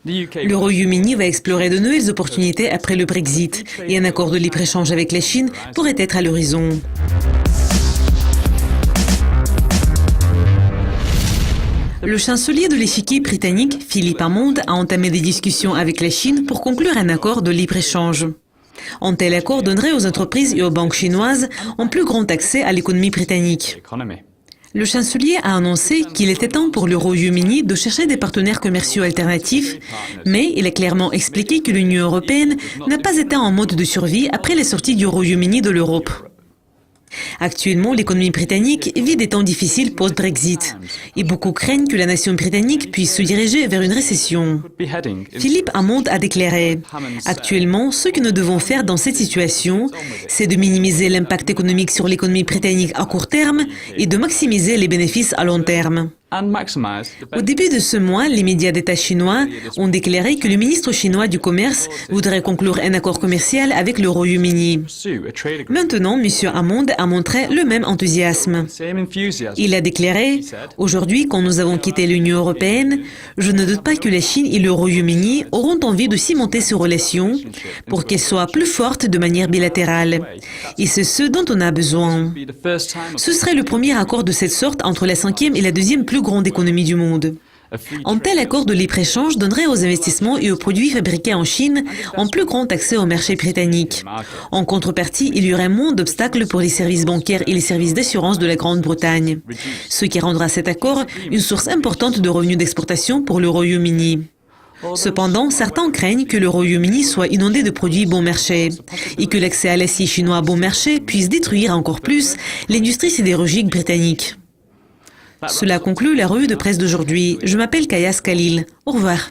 Le Royaume-Uni va explorer de nouvelles opportunités après le Brexit et un accord de libre-échange avec la Chine pourrait être à l'horizon. Le chancelier de l'échiquier britannique, Philippe Hammond, a entamé des discussions avec la Chine pour conclure un accord de libre-échange. Un tel accord donnerait aux entreprises et aux banques chinoises un plus grand accès à l'économie britannique. Le chancelier a annoncé qu'il était temps pour le Royaume-Uni de chercher des partenaires commerciaux alternatifs, mais il a clairement expliqué que l'Union européenne n'a pas été en mode de survie après la sortie du Royaume-Uni de l'Europe. Actuellement, l'économie britannique vit des temps difficiles post-Brexit et beaucoup craignent que la nation britannique puisse se diriger vers une récession. Philippe Hammond a déclaré « Actuellement, ce que nous devons faire dans cette situation, c'est de minimiser l'impact économique sur l'économie britannique à court terme et de maximiser les bénéfices à long terme. » Au début de ce mois, les médias d'État chinois ont déclaré que le ministre chinois du Commerce voudrait conclure un accord commercial avec le Royaume-Uni. Maintenant, M. Hammond a montré le même enthousiasme. Il a déclaré « Aujourd'hui, quand nous avons quitté l'Union européenne, je ne doute pas que la Chine et le Royaume-Uni auront envie de cimenter ces relations pour qu'elles soient plus fortes de manière bilatérale. Et c'est ce dont on a besoin. Ce serait le premier accord de cette sorte entre la 5e et la 2e plus grande économie du monde. Un tel accord de libre-échange donnerait aux investissements et aux produits fabriqués en Chine un plus grand accès au marché britannique. En contrepartie, il y aurait moins d'obstacles pour les services bancaires et les services d'assurance de la Grande-Bretagne, ce qui rendra cet accord une source importante de revenus d'exportation pour le Royaume-Uni. Cependant, certains craignent que le Royaume-Uni soit inondé de produits bon marché et que l'accès à l'acier chinois bon marché puisse détruire encore plus l'industrie sidérurgique britannique. Cela conclut la revue de presse d'aujourd'hui. Je m'appelle Kayas Khalil. Au revoir.